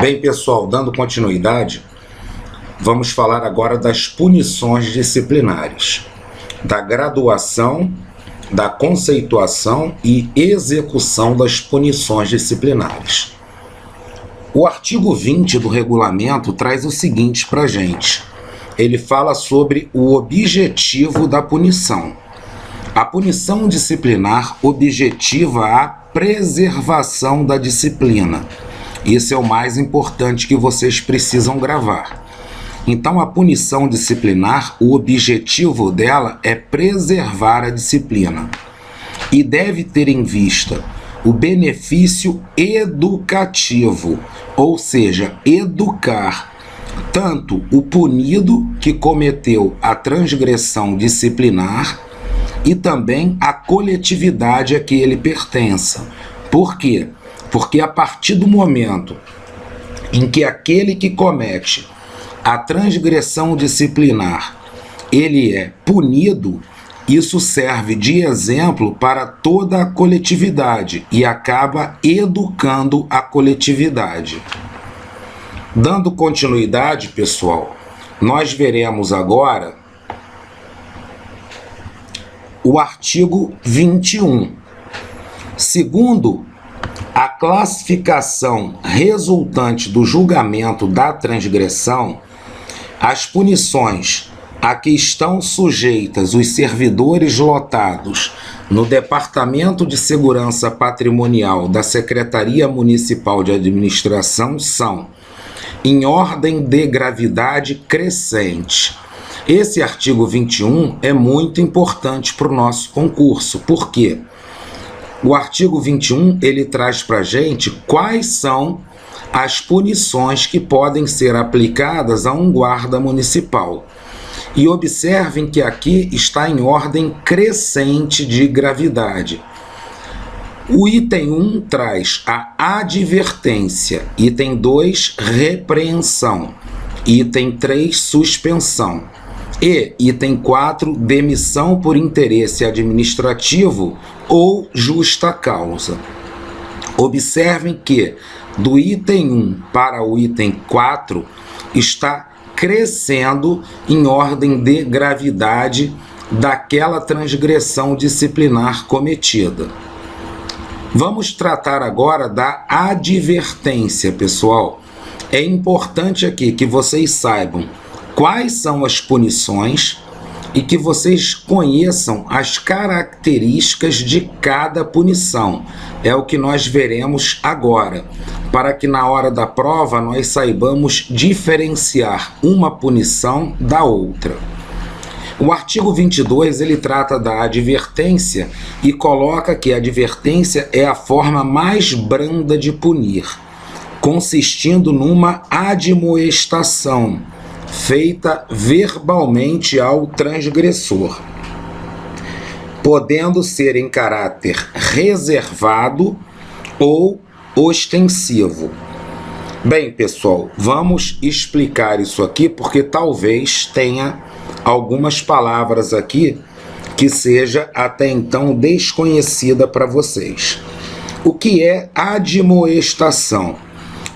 Bem, pessoal, dando continuidade, vamos falar agora das punições disciplinares, da graduação, da conceituação e execução das punições disciplinares. O artigo 20 do regulamento traz o seguinte para a gente. Ele fala sobre o objetivo da punição. A punição disciplinar objetiva a preservação da disciplina. Isso é o mais importante que vocês precisam gravar. Então, a punição disciplinar, o objetivo dela é preservar a disciplina e deve ter em vista o benefício educativo, ou seja, educar tanto o punido que cometeu a transgressão disciplinar e também a coletividade a que ele pertença. Por quê? Porque a partir do momento em que aquele que comete a transgressão disciplinar, ele é punido, isso serve de exemplo para toda a coletividade e acaba educando a coletividade. Dando continuidade, pessoal, nós veremos agora o artigo 21. Segundo a classificação resultante do julgamento da transgressão, as punições a que estão sujeitas os servidores lotados no Departamento de Segurança Patrimonial da Secretaria Municipal de Administração são, em ordem de gravidade crescente. Esse artigo 21 é muito importante para o nosso concurso. Por quê? O artigo 21, ele traz para a gente quais são as punições que podem ser aplicadas a um guarda municipal. E observem que aqui está em ordem crescente de gravidade. O item 1 traz a advertência, item 2, repreensão, item 3, suspensão e item 4, demissão por interesse administrativo ou justa causa. Observem que do item 1 para o item 4 está crescendo em ordem de gravidade daquela transgressão disciplinar cometida. Vamos tratar agora da advertência, pessoal. É importante aqui que vocês saibam quais são as punições e que vocês conheçam as características de cada punição. É o que nós veremos agora, para que na hora da prova nós saibamos diferenciar uma punição da outra. O artigo 22, ele trata da advertência e coloca que a advertência é a forma mais branda de punir, consistindo numa admoestação, feita verbalmente ao transgressor, podendo ser em caráter reservado ou ostensivo. Bem, pessoal, vamos explicar isso aqui porque talvez tenha algumas palavras aqui que seja até então desconhecida para vocês. O que é admoestação?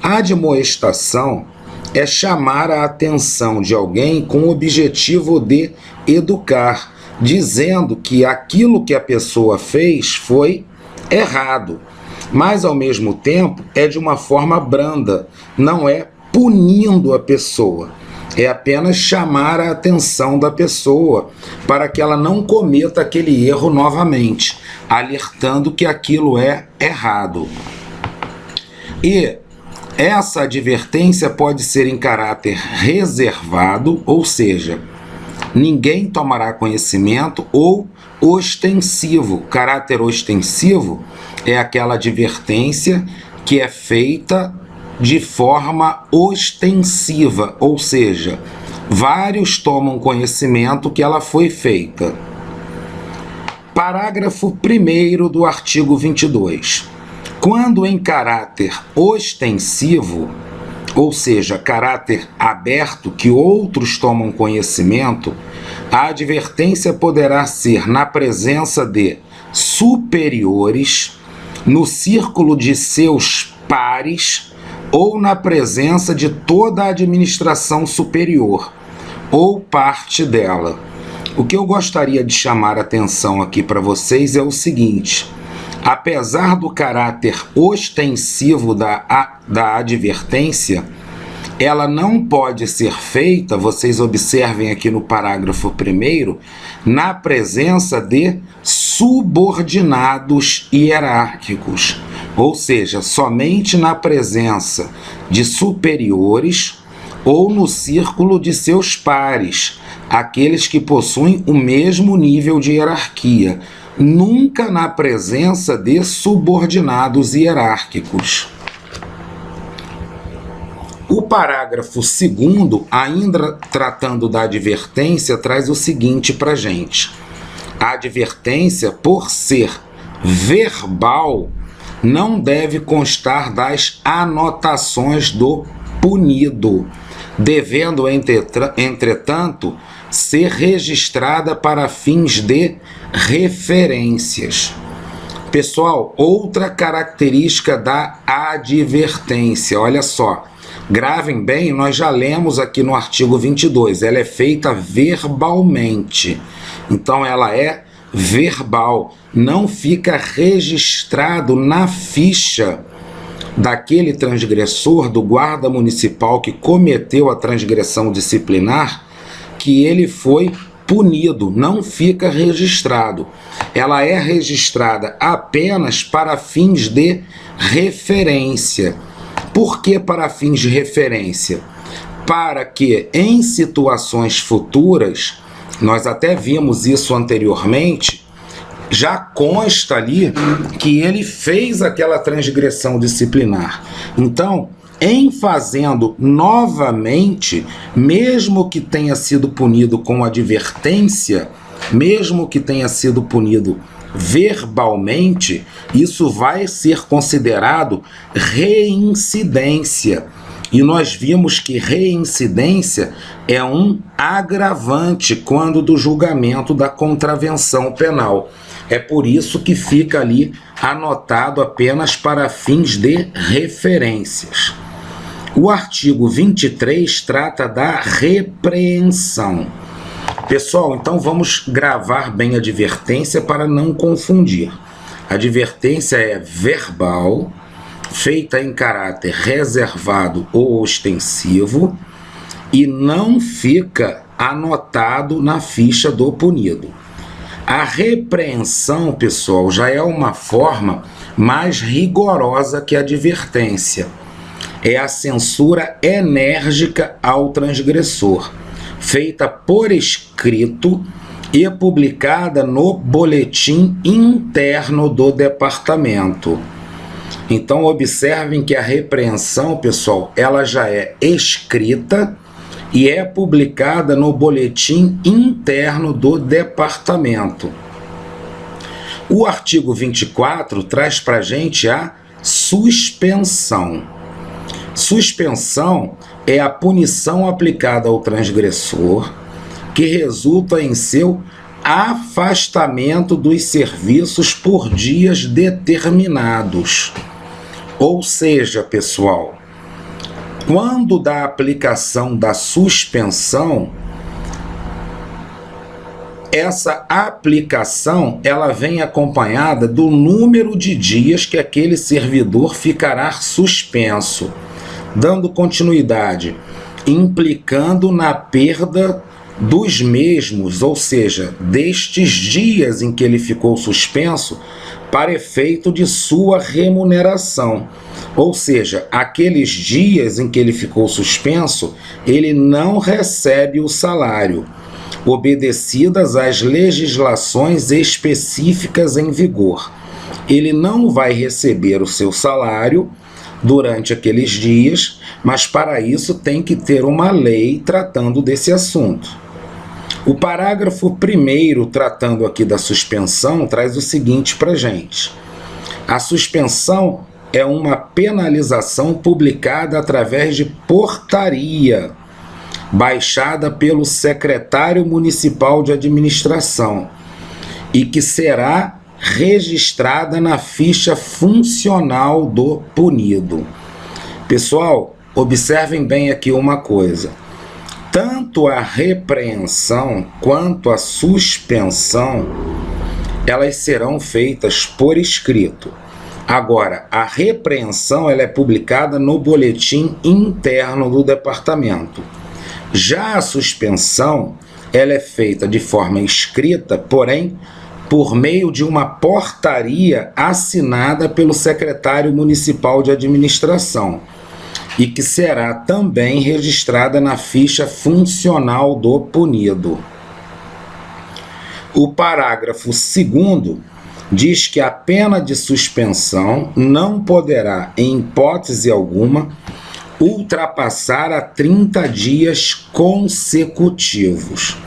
Admoestação é chamar a atenção de alguém com o objetivo de educar, dizendo que aquilo que a pessoa fez foi errado, mas ao mesmo tempo é de uma forma branda, não é punindo a pessoa, é apenas chamar a atenção da pessoa para que ela não cometa aquele erro novamente, alertando que aquilo é errado. E essa advertência pode ser em caráter reservado, ou seja, ninguém tomará conhecimento, ou ostensivo. Caráter ostensivo é aquela advertência que é feita de forma ostensiva, ou seja, vários tomam conhecimento que ela foi feita. Parágrafo 1º do artigo 22. Quando em caráter ostensivo, ou seja, caráter aberto que outros tomam conhecimento, a advertência poderá ser na presença de superiores, no círculo de seus pares ou na presença de toda a administração superior, ou parte dela. O que eu gostaria de chamar a atenção aqui para vocês é o seguinte: apesar do caráter ostensivo da advertência, ela não pode ser feita, vocês observem aqui no parágrafo 1º, na presença de subordinados hierárquicos, ou seja, somente na presença de superiores ou no círculo de seus pares, aqueles que possuem o mesmo nível de hierarquia, nunca na presença de subordinados hierárquicos. O parágrafo 2º, ainda tratando da advertência, traz o seguinte para a gente: a advertência, por ser verbal, não deve constar das anotações do punido, devendo, entretanto, ser registrada para fins de referências. Pessoal, outra característica da advertência, olha só, gravem bem, nós já lemos aqui no artigo 22, ela é feita verbalmente, então ela é verbal, não fica registrado na ficha daquele transgressor, do guarda municipal que cometeu a transgressão disciplinar, que ele foi punido, não fica registrado. Ela é registrada apenas para fins de referência. Por que para fins de referência? Para que em situações futuras, nós até vimos isso anteriormente, já consta ali que ele fez aquela transgressão disciplinar. Então, em fazendo novamente, mesmo que tenha sido punido com advertência, mesmo que tenha sido punido verbalmente, isso vai ser considerado reincidência. E nós vimos que reincidência é um agravante quando do julgamento da contravenção penal. É por isso que fica ali anotado apenas para fins de referências. O artigo 23 trata da repreensão. Pessoal, então vamos gravar bem a advertência para não confundir. A advertência é verbal, feita em caráter reservado ou ostensivo e não fica anotado na ficha do punido. A repreensão, pessoal, já é uma forma mais rigorosa que a advertência. É a censura enérgica ao transgressor, feita por escrito e publicada no boletim interno do departamento. Então, observem que a repreensão, pessoal, ela já é escrita e é publicada no boletim interno do departamento. O artigo 24 traz para a gente a suspensão. Suspensão é a punição aplicada ao transgressor que resulta em seu afastamento dos serviços por dias determinados. Ou seja, pessoal, quando da aplicação da suspensão, essa aplicação ela vem acompanhada do número de dias que aquele servidor ficará suspenso, dando continuidade, implicando na perda dos mesmos, ou seja, destes dias em que ele ficou suspenso, para efeito de sua remuneração. Ou seja, aqueles dias em que ele ficou suspenso, ele não recebe o salário, obedecidas às legislações específicas em vigor. Ele não vai receber o seu salário durante aqueles dias, mas para isso tem que ter uma lei tratando desse assunto. O parágrafo 1º, tratando aqui da suspensão, traz o seguinte para a gente: a suspensão é uma penalização publicada através de portaria, baixada pelo secretário municipal de administração, e que será registrada na ficha funcional do punido. Pessoal, observem bem aqui uma coisa. Tanto a repreensão quanto a suspensão, elas serão feitas por escrito. Agora, a repreensão ela é publicada no boletim interno do departamento. Já a suspensão, ela é feita de forma escrita, porém, por meio de uma portaria assinada pelo secretário municipal de administração e que será também registrada na ficha funcional do punido. O parágrafo 2º diz que a pena de suspensão não poderá, em hipótese alguma, ultrapassar a 30 dias consecutivos.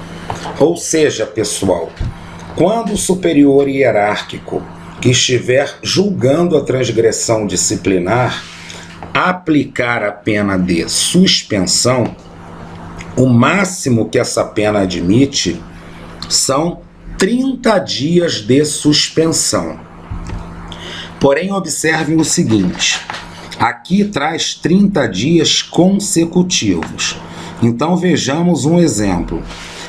Ou seja, pessoal, quando o superior hierárquico que estiver julgando a transgressão disciplinar aplicar a pena de suspensão, o máximo que essa pena admite são 30 dias de suspensão. Porém, observem o seguinte, aqui traz 30 dias consecutivos. Então, vejamos um exemplo.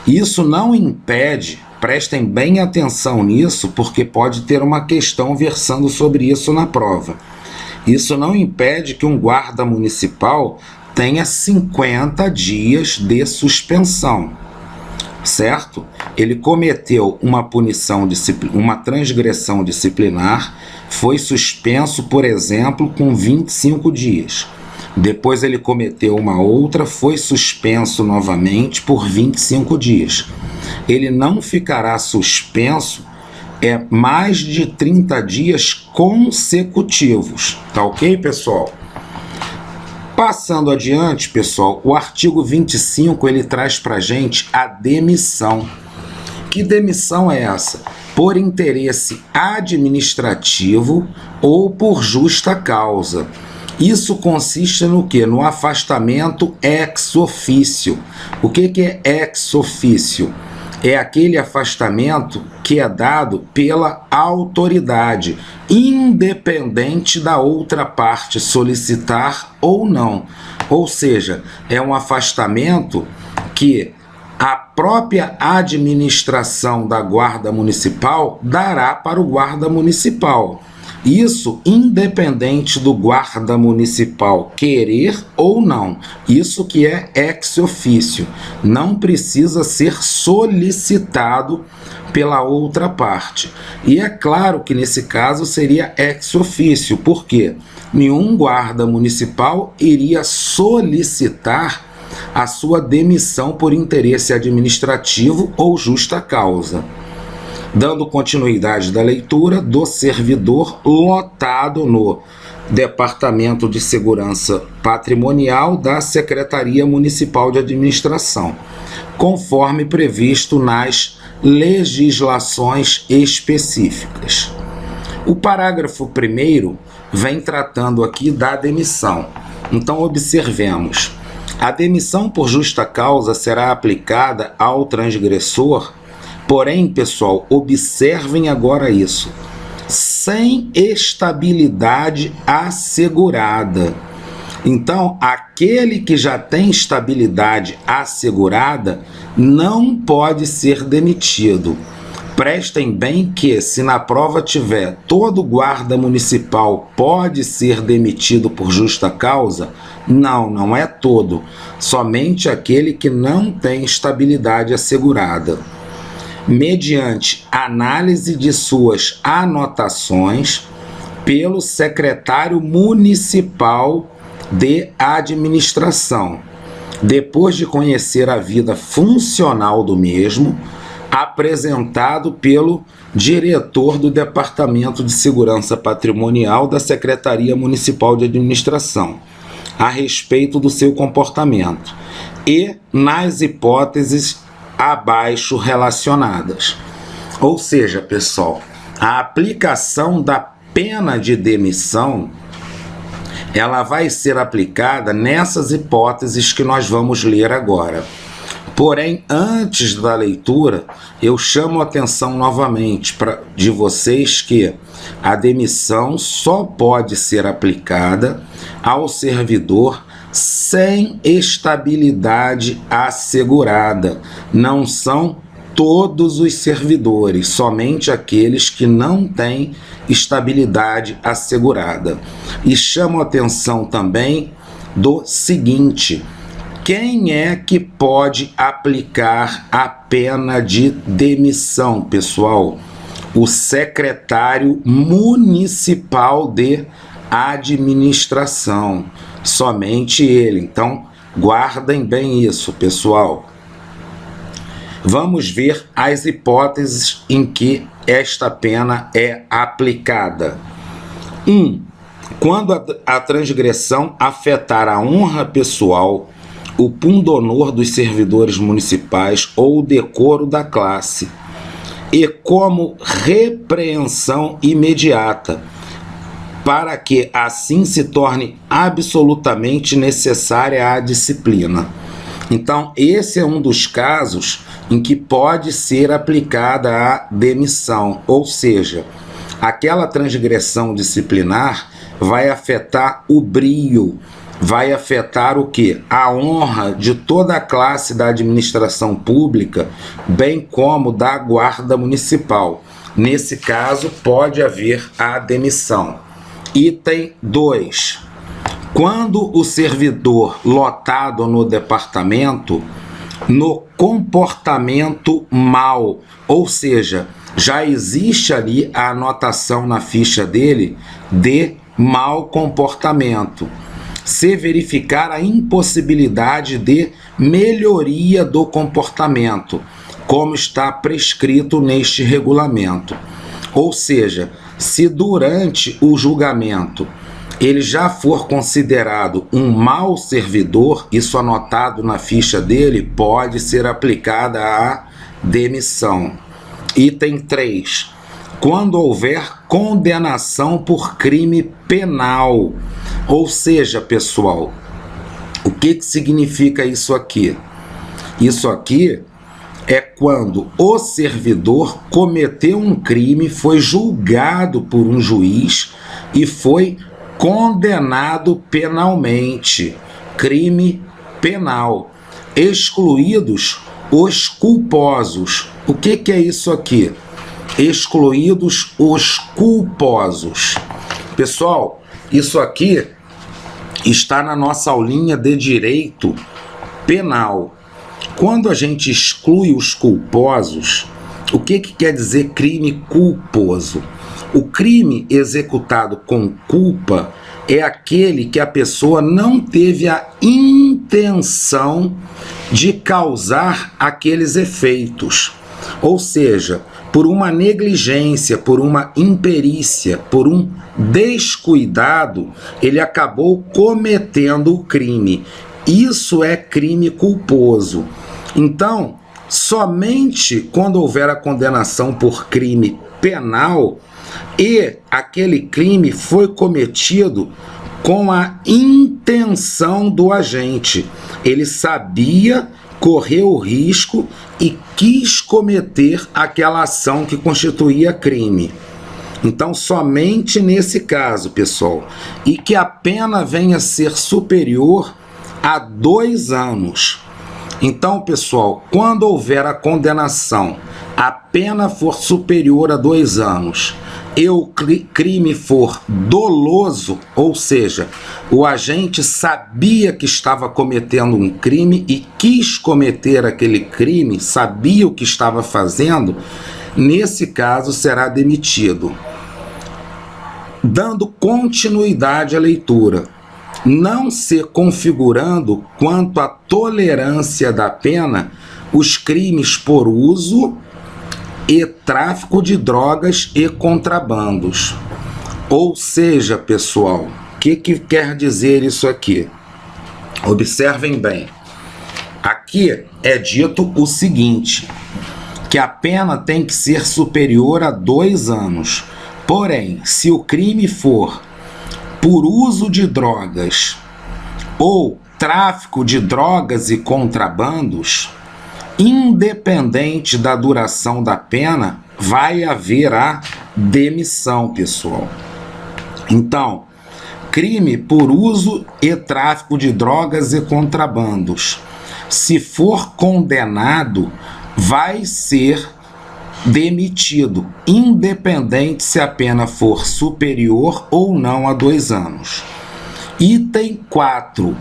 Isso não impede, prestem bem atenção nisso, porque pode ter uma questão versando sobre isso na prova. Isso não impede que um guarda municipal tenha 50 dias de suspensão, certo? Ele cometeu uma transgressão disciplinar, foi suspenso, por exemplo, com 25 dias. Depois ele cometeu uma outra, foi suspenso novamente por 25 dias. Ele não ficará suspenso mais de 30 dias consecutivos. Tá ok, pessoal? Passando adiante, pessoal, o artigo 25 ele traz pra gente a demissão. Que demissão é essa? Por interesse administrativo ou por justa causa. Isso consiste no quê? No afastamento ex officio. O que é ex officio? É aquele afastamento que é dado pela autoridade, independente da outra parte solicitar ou não. Ou seja, é um afastamento que a própria administração da guarda municipal dará para o guarda municipal. Isso independente do guarda municipal querer ou não. Isso que é ex officio. Não precisa ser solicitado pela outra parte. E é claro que nesse caso seria ex officio, porque nenhum guarda municipal iria solicitar a sua demissão por interesse administrativo ou justa causa. Dando continuidade da leitura, do servidor lotado no Departamento de Segurança Patrimonial da Secretaria Municipal de Administração, conforme previsto nas legislações específicas. O parágrafo 1º vem tratando aqui da demissão. Então, observemos. A demissão por justa causa será aplicada ao transgressor. Porém, pessoal, observem agora isso, sem estabilidade assegurada. Então, aquele que já tem estabilidade assegurada não pode ser demitido. Prestem bem que, se na prova tiver todo guarda municipal pode ser demitido por justa causa, não é todo, somente aquele que não tem estabilidade assegurada. Mediante análise de suas anotações pelo secretário municipal de administração, depois de conhecer a vida funcional do mesmo, apresentado pelo diretor do Departamento de Segurança Patrimonial da Secretaria Municipal de Administração, a respeito do seu comportamento e nas hipóteses abaixo relacionadas. Ou seja, pessoal, a aplicação da pena de demissão ela vai ser aplicada nessas hipóteses que nós vamos ler agora. Porém, antes da leitura, eu chamo a atenção novamente de vocês que a demissão só pode ser aplicada ao servidor sem estabilidade assegurada. Não são todos os servidores, somente aqueles que não têm estabilidade assegurada. E chamo a atenção também do seguinte: quem é que pode aplicar a pena de demissão, pessoal? O secretário municipal de administração. Somente ele. Então, guardem bem isso, pessoal. Vamos ver as hipóteses em que esta pena é aplicada. 1. Quando a transgressão afetar a honra pessoal, o pundonor dos servidores municipais ou o decoro da classe, e como repreensão imediata, para que assim se torne absolutamente necessária a disciplina. Então, esse é um dos casos em que pode ser aplicada a demissão, ou seja, aquela transgressão disciplinar vai afetar o brio, vai afetar o quê? A honra de toda a classe da administração pública, bem como da guarda municipal. Nesse caso, pode haver a demissão. Item 2. Quando o servidor lotado no departamento, no comportamento mau, ou seja, já existe ali a anotação na ficha dele de mau comportamento, se verificar a impossibilidade de melhoria do comportamento, como está prescrito neste regulamento. Ou seja, se durante o julgamento ele já for considerado um mau servidor, isso anotado na ficha dele, pode ser aplicada a demissão. Item 3. Quando houver condenação por crime penal. Ou seja, pessoal, o que significa isso aqui? Isso aqui é quando o servidor cometeu um crime, foi julgado por um juiz e foi condenado penalmente. Crime penal. Excluídos os culposos. O que é isso aqui? Excluídos os culposos. Pessoal, isso aqui está na nossa aulinha de direito penal. Quando a gente exclui os culposos, o que quer dizer crime culposo? O crime executado com culpa é aquele que a pessoa não teve a intenção de causar aqueles efeitos. Ou seja, por uma negligência, por uma imperícia, por um descuidado, ele acabou cometendo o crime. Isso é crime culposo. Então, somente quando houver a condenação por crime penal e aquele crime foi cometido com a intenção do agente, ele sabia, correu o risco e quis cometer aquela ação que constituía crime. Então, somente nesse caso, pessoal, e que a pena venha a ser superior a 2 anos. Então, pessoal, quando houver a condenação, a pena for superior a 2 anos e o crime for doloso, ou seja, o agente sabia que estava cometendo um crime e quis cometer aquele crime, sabia o que estava fazendo, nesse caso será demitido. Dando continuidade à leitura, não se configurando quanto à tolerância da pena os crimes por uso e tráfico de drogas e contrabandos. Ou seja, pessoal, o que quer dizer isso aqui? Observem bem. Aqui é dito o seguinte, que a pena tem que ser superior a 2 anos. Porém, se o crime for por uso de drogas ou tráfico de drogas e contrabandos, independente da duração da pena, vai haver a demissão, pessoal. Então, crime por uso e tráfico de drogas e contrabandos, se for condenado, vai ser demitido, independente se a pena for superior ou não a 2 anos. Item 4.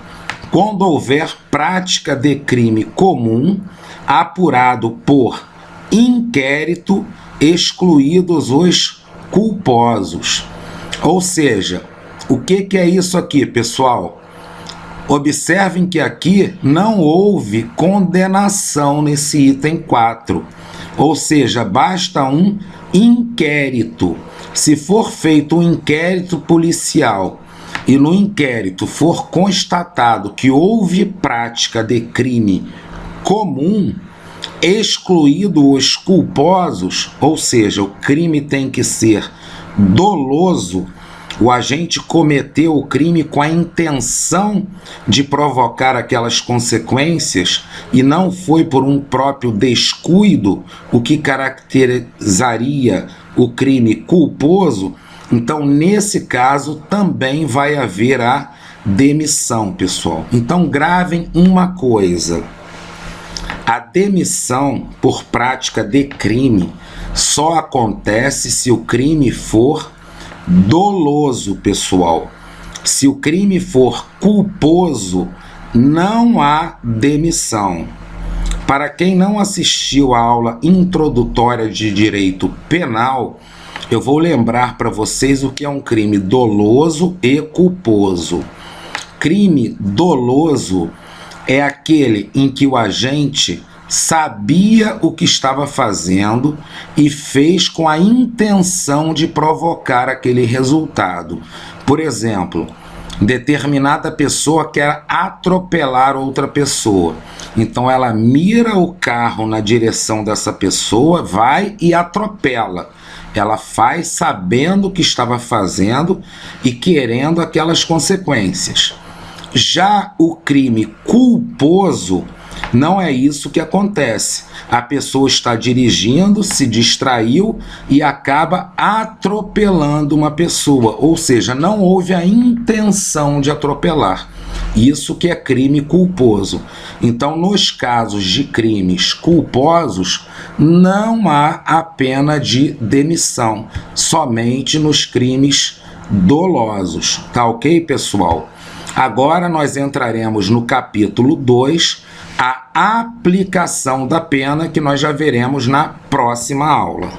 Quando houver prática de crime comum, apurado por inquérito, excluídos os culposos. Ou seja, o que é isso aqui, pessoal? Observem que aqui não houve condenação nesse item 4. Ou seja, basta um inquérito. Se for feito um inquérito policial e no inquérito for constatado que houve prática de crime comum, excluído os culposos, ou seja, o crime tem que ser doloso, o agente cometeu o crime com a intenção de provocar aquelas consequências e não foi por um próprio descuido, o que caracterizaria o crime culposo. Então, nesse caso, também vai haver a demissão, pessoal. Então, gravem uma coisa: a demissão por prática de crime só acontece se o crime for doloso, pessoal. Se o crime for culposo, não há demissão. Para quem não assistiu à aula introdutória de direito penal, eu vou lembrar para vocês o que é um crime doloso e culposo. Crime doloso é aquele em que o agente sabia o que estava fazendo e fez com a intenção de provocar aquele resultado. Por exemplo, determinada pessoa quer atropelar outra pessoa. Então ela mira o carro na direção dessa pessoa, vai e atropela. Ela faz sabendo o que estava fazendo e querendo aquelas consequências. Já o crime culposo, não é isso que acontece. A pessoa está dirigindo, se distraiu e acaba atropelando uma pessoa, ou seja, não houve a intenção de atropelar. Isso que é crime culposo. Então, nos casos de crimes culposos, não há a pena de demissão, somente nos crimes dolosos. Tá ok, pessoal? Agora nós entraremos no capítulo 2, a aplicação da pena, que nós já veremos na próxima aula.